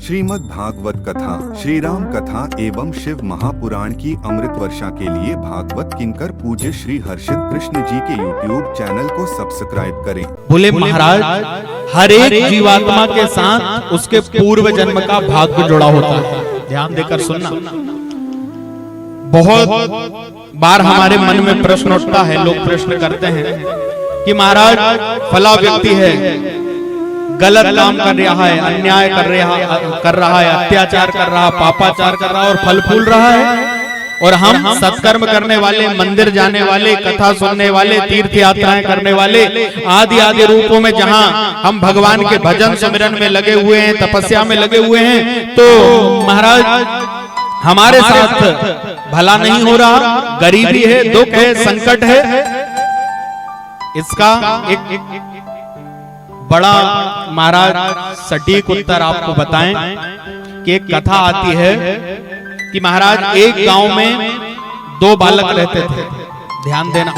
श्रीमद् भागवत कथा, श्री राम कथा एवं शिव महापुराण की अमृत वर्षा के लिए भागवत किंकर पूज्य श्री हर्षित कृष्ण जी के YouTube चैनल को सब्सक्राइब करें। बोले महाराज, हर एक जीवात्मा के साथ उसके पूर्व जन्म का भाग्य जुड़ा होता है। ध्यान देकर सुनना। बहुत बार हमारे मन में प्रश्न उठता है, लोग प्रश्न करते हैं कि महाराज फला व्यक्ति है, गलत काम कर रहा है, अन्याय कर रहा है, अत्याचार कर रहा, पापाचार कर रहा और फल फूल रहा है, और हम सत्कर्म करने वाले, मंदिर जाने वाले, कथा सुनने वाले, तीर्थ यात्राएं करने वाले, आदि आदि रूपों में जहां हम भगवान के भजन सिमरन में लगे हुए हैं, तपस्या में लगे हुए हैं, तो महाराज हमारे साथ भला नहीं हो रहा, गरीबी है, दुख है, संकट है। इसका एक बड़ा महाराज सटीक उत्तर आपको बताएं कि एक कथा आती है कि महाराज एक गांव में दो बालक रहते थे। ध्यान देना,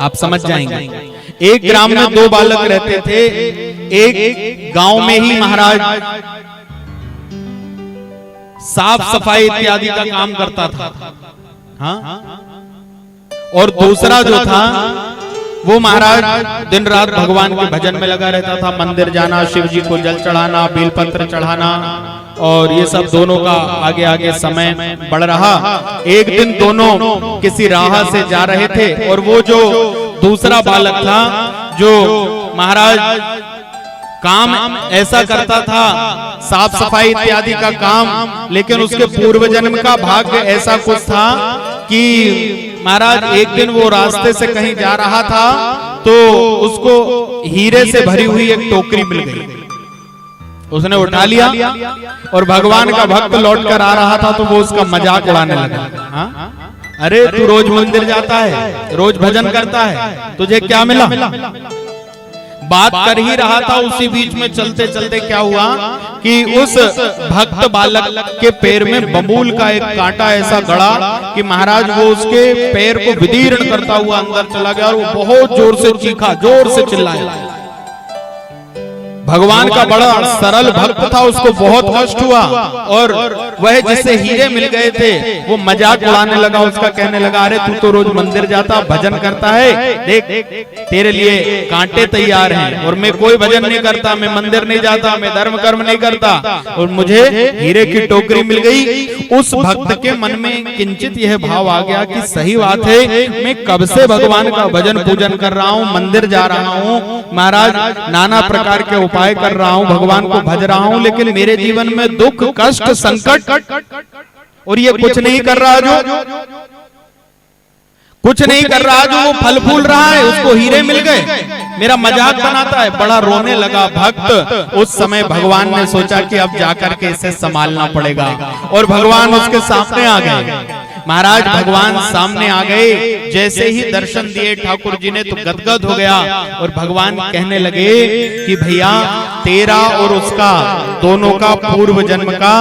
आप समझ जाएंगे। एक ग्राम में दो बालक रहते थे। एक गांव में ही महाराज साफ सफाई इत्यादि का काम करता था, हाँ, और दूसरा जो था वो महाराज दिन रात भगवान के भजन में लगा रहता था। मंदिर जाना, शिव जी को जल चढ़ाना, बेलपत्र चढ़ाना, और ये सब दोनों का आगे आगे समय बढ़ रहा। एक दिन दोनों किसी राह से जा रहे थे, और वो जो दूसरा बालक था, जो महाराज काम ऐसा करता था, साफ सफाई इत्यादि का काम, लेकिन उसके पूर्व जन्म का भाग्य ऐसा कुछ था कि महाराज एक दिन वो रास्ते से कहीं जा रहा था, तो उसको हीरे से भरी हुई एक टोकरी मिल गई। उसने उठा लिया, और भगवान का भक्त लौट कर आ रहा था, तो वो उसका मजाक उड़ाने लगा। हाँ? अरे तू रोज मंदिर जाता है, रोज भजन करता है, तुझे क्या मिला? बात कर ही रहा था, उसी बीच में चलते चलते क्या हुआ कि उस भक्त बालक के पैर में बबूल का एक कांटा ऐसा गड़ा कि महाराज वो उसके पैर को विदीर्ण करता हुआ अंदर चला गया, और वो बहुत जोर से चीखा, जोर से चिल्लाया। भगवान का बड़ा सरल भक्त था, उसको बहुत कष्ट हुआ, और वह जिससे हीरे मिल गए थे वो मजाक उड़ाने लगा, उसका कहने लगा, अरे तू तो रोज मंदिर जाता, भजन करता है, देख तेरे लिए कांटे तैयार हैं, और मैं कोई भजन नहीं करता, मैं मंदिर नहीं जाता, मैं धर्म कर्म नहीं करता, और मुझे हीरे की टोकरी मिल गई। उस भक्त के मन में किंचित यह भाव आ गया कि सही बात है, मैं कब से भगवान का भजन पूजन कर रहा हूँ, मंदिर जा रहा हूँ, महाराज नाना प्रकार के उपाय कर रहा हूं, भगवान को भज रहा हूं, लेकिन मेरे जीवन में दुख, कष्ट, संकट, और ये कुछ नहीं कर रहा, जो कुछ नहीं कर रहा, जो वो फल फूल रहा है, उसको हीरे मिल गए, मेरा मजाक बनाता है। बड़ा रोने लगा भक्त। उस समय भगवान ने सोचा कि अब जाकर के इसे संभालना पड़ेगा, और भगवान उसके सामने आ गए। महाराज भगवान सामने आ गए, जैसे ही दर्शन दिए ठाकुर जी ने तो गदगद हो गया, और भगवान कहने लगे कि भैया तेरा और उसका दोनों का पूर्व जन्म का,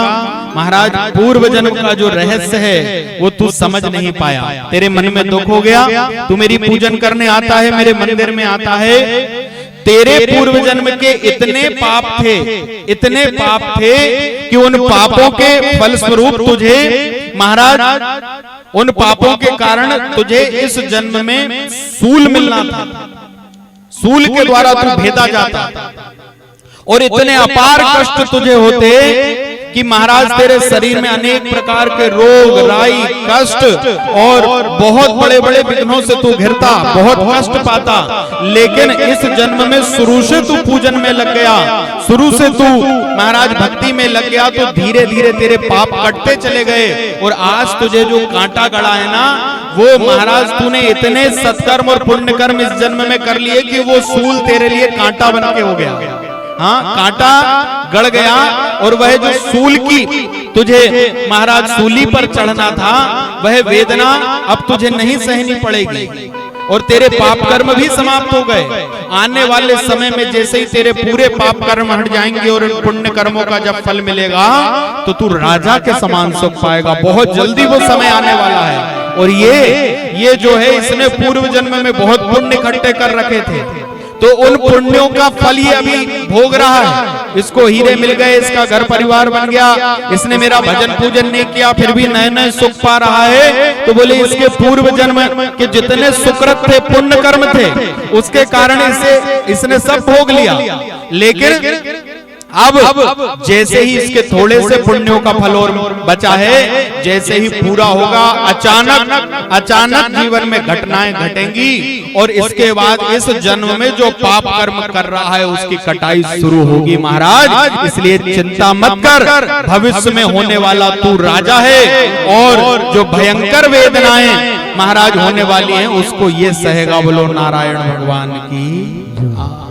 महाराज पूर्व जन्म का जो रहस्य है वो तू समझ नहीं पाया, तेरे मन में दुख हो गया, तू मेरी पूजन करने आता है, मेरे मंदिर में आता है, तेरे पूर्व जन्म के इतने पाप थे कि उन पापों के फलस्वरूप तुझे महाराज, उन पापों के कारण तुझे इस जन्म में सूल मिलना था, सूल के द्वारा तू भेदा जाता, और इतने अपार कष्ट तुझे होते कि महाराज तेरे शरीर में अनेक प्रकार के रोग, राई, कष्ट, और बहुत बड़े बड़े विघ्नों से तू घिरता, बहुत कष्ट पाता, लेकिन इस जन्म में शुरू से तू पूजन में लग गया, शुरू से तू महाराज भक्ति में लग गया, तो धीरे धीरे तेरे पाप कटते चले गए, और आज तुझे जो कांटा गड़ा है ना, वो महाराज तूने इतने सत्कर्म और पुण्य कर्म इस जन्म में कर लिए कि वो सूल तेरे लिए कांटा बन के हो गया। हाँ, कांटा गड़ गया, और वह जो सूल की तुझे महाराज सूली पर चढ़ना था, वह वेदना अब तुझे नहीं सहनी पड़ेगी, और तेरे पाप कर्म भी समाप्त हो गए। आने वाले समय में जैसे ही तेरे पूरे पाप कर्म हट जाएंगे और इन पुण्य कर्मों का जब फल मिलेगा, तो तू राजा के समान सुख पाएगा। बहुत जल्दी वो समय आने वाला है, और ये जो है, इसने पूर्व जन्म में बहुत पुण्य इकट्ठे कर रखे थे, तो उन पुण्यों का फल ये अभी भोग रहा है। इसको हीरे मिल गए, इसका घर परिवार बन गया, इसने मेरा भजन पूजन नहीं किया फिर भी नए नए सुख पा रहा है। तो बोले इसके पूर्व जन्म के जितने सुकृत थे, पुण्य कर्म थे, उसके कारण इसने सब भोग लिया। लेकिन अब जैसे ही इसके थोड़े से पुण्यों का फल और बचा है, जैसे ही पूरा होगा अचानक जीवन में घटनाएं घटेंगी और इसके बाद इस जन्म में जो पाप कर्म कर रहा है उसकी कटाई शुरू होगी महाराज। इसलिए चिंता मत कर, भविष्य में होने वाला तू राजा है और जो भयंकर वेदनाएं महाराज होने वाली हैं उसको ये सहेगा। बोलो नारायण भगवान की।